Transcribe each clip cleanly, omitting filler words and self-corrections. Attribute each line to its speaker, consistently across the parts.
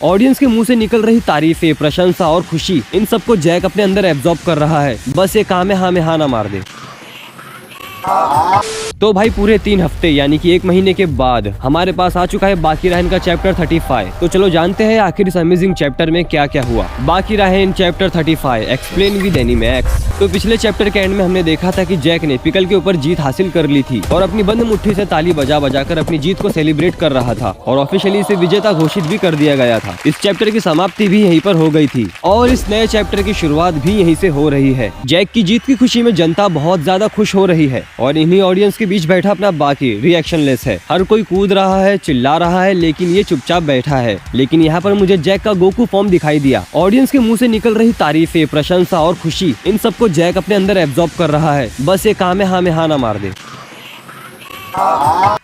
Speaker 1: Audience के मुंह से निकल रही तारीफें, प्रशंसा और खुशी, इन सबको जैक अपने अंदर एब्जॉर्ब कर रहा है। बस ये काम है हाँ में हाँ ना मार दे। तो भाई पूरे 3 हफ्ते यानी कि 1 महीने के बाद हमारे पास आ चुका है बाकी रहन का चैप्टर 35। तो चलो जानते हैं आखिर इस अमेजिंग चैप्टर में क्या क्या हुआ। बाकी रहन चैप्टर 35 एक्सप्लेन विद एनिमैक्स। तो पिछले चैप्टर के एंड में हमने देखा था कि जैक ने पिकल के ऊपर जीत हासिल कर ली थी और अपनी बंद मुट्ठी से ताली बजा बजा कर अपनी जीत को सेलिब्रेट कर रहा था और ऑफिशियली इसे विजेता घोषित भी कर दिया गया था। इस चैप्टर की समाप्ति भी यहीं पर हो गई थी और इस नए चैप्टर की शुरुआत भी यहीं से हो रही है। जैक की जीत की खुशी में जनता बहुत ज्यादा खुश हो रही है और इन्हीं ऑडियंस के बीच बैठा अपना बाकी रिएक्शनलेस है। हर कोई कूद रहा है, चिल्ला रहा है, लेकिन ये चुपचाप बैठा है। लेकिन यहाँ पर मुझे जैक का गोकू फॉर्म दिखाई दिया। ऑडियंस के मुंह से निकल रही तारीफें, प्रशंसा और खुशी, इन सबको जैक अपने अंदर एब्जॉर्ब कर रहा है। बस ये काम है हाँ में हाँ ना मार दे।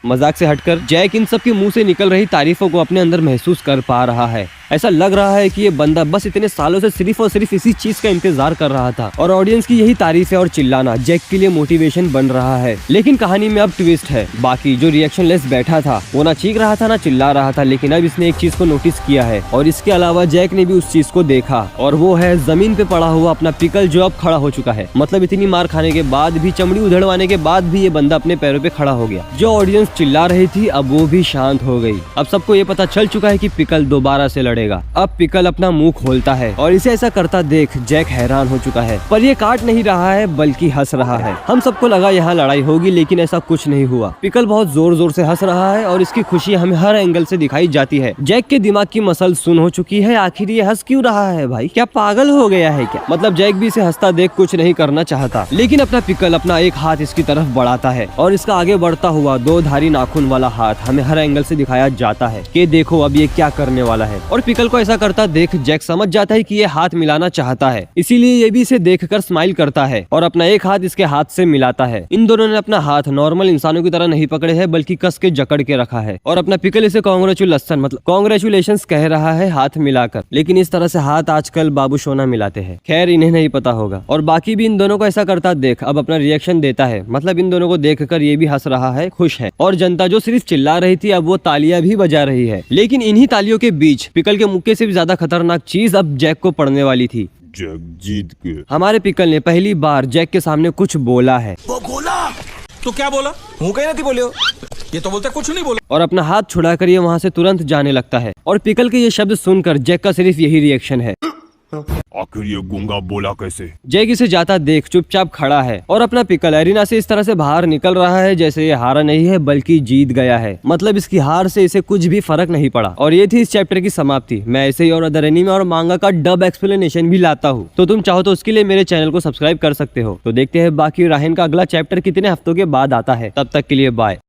Speaker 1: मजाक से हटकर जैक इन सब के मुंह से निकल रही तारीफों को अपने अंदर महसूस कर पा रहा है। ऐसा लग रहा है कि ये बंदा बस इतने सालों से सिर्फ और सिर्फ इसी चीज का इंतजार कर रहा था और ऑडियंस की यही तारीफें और चिल्लाना जैक के लिए मोटिवेशन बन रहा है। लेकिन कहानी में अब ट्विस्ट है। बाकी जो रिएक्शनलेस बैठा था वो ना चीख रहा था ना चिल्ला रहा था, लेकिन अब इसने एक चीज को नोटिस किया है और इसके अलावा जैक ने भी उस चीज को देखा और वो है जमीन पे पड़ा हुआ अपना पिकल जो अब खड़ा हो चुका है। मतलब इतनी मार खाने के बाद भी, चमड़ी उधड़वाने के बाद भी ये बंदा अपने पैरों पे खड़ा हो गया। जो ऑडियंस चिल्ला रही थी अब वो भी शांत हो गई। अब सबको ये पता चल चुका है कि पिकल दोबारा से लड़ेगा। अब पिकल अपना मुंह खोलता है और इसे ऐसा करता देख जैक हैरान हो चुका है, पर ये काट नहीं रहा है बल्कि हंस रहा है। हम सबको लगा यहाँ लड़ाई होगी, लेकिन ऐसा कुछ नहीं हुआ। पिकल बहुत जोर जोर से हंस रहा है और इसकी खुशी हमें हर एंगल से दिखाई जाती है। जैक के दिमाग की मसल सुन हो चुकी है। आखिर ये हंस क्यों रहा है भाई? क्या पागल हो गया है क्या? मतलब जैक भी इसे हंसता देख कुछ नहीं करना चाहता, लेकिन अपना पिकल अपना एक हाथ इसकी तरफ बढ़ाता है और इसका आगे बढ़ता हुआ 2 धारी नाखून वाला हाथ हमें हर एंगल से दिखाया जाता है कि देखो अब ये क्या करने वाला है। और पिकल को ऐसा करता देख जैक समझ जाता है कि ये हाथ मिलाना चाहता है, इसीलिए ये भी इसे देखकर स्माइल करता है और अपना एक हाथ इसके हाथ से मिलाता है। इन दोनों ने अपना हाथ नॉर्मल इंसानों की तरह नहीं पकड़े हैं, बल्कि कस के जकड़ के रखा है और अपना पिकल इसे कांग्रेचुलेशंस कह रहा है हाथ मिलाकर। लेकिन इस तरह से हाथ आजकल बाबू सोना मिलाते हैं। खैर इन्हें नहीं पता होगा। और बाकी भी इन दोनों को ऐसा करता देख अब अपना रिएक्शन देता है। मतलब इन दोनों को देखकर ये भी हंस रहा है, खुश है। और जनता जो सिर्फ चिल्ला रही थी अब वो तालियां भी बजा रही है। लेकिन इन्हीं तालियों के बीच पिकल के मुक्के से भी ज्यादा खतरनाक चीज अब जैक को पड़ने वाली थी।
Speaker 2: जैक जीत के
Speaker 1: हमारे पिकल ने पहली बार जैक के सामने कुछ बोला है।
Speaker 3: वो बोला तो क्या बोला? हूँ कहीं नहीं बोले हो। ये तो बोलता कुछ नहीं बोला
Speaker 1: और अपना हाथ छुड़ाकर ये वहाँ से तुरंत जाने लगता है। और पिकल के ये शब्द सुनकर जैक का सिर्फ यही रिएक्शन है,
Speaker 2: आखिर ये गूंगा बोला कैसे?
Speaker 1: जैक इसे जाता देख चुपचाप खड़ा है और अपना पिकल एरिना से इस तरह से बाहर निकल रहा है जैसे ये हारा नहीं है बल्कि जीत गया है। मतलब इसकी हार से इसे कुछ भी फर्क नहीं पड़ा। और ये थी इस चैप्टर की समाप्ति। मैं ऐसे ही और अदर एनीमे और मांगा का डब एक्सप्लेनेशन भी लाता हूँ, तो तुम चाहो तो उसके लिए मेरे चैनल को सब्सक्राइब कर सकते हो। तो देखते हैं बाकी राहन का अगला चैप्टर कितने हफ्तों के बाद आता है। तब तक के लिए बाय।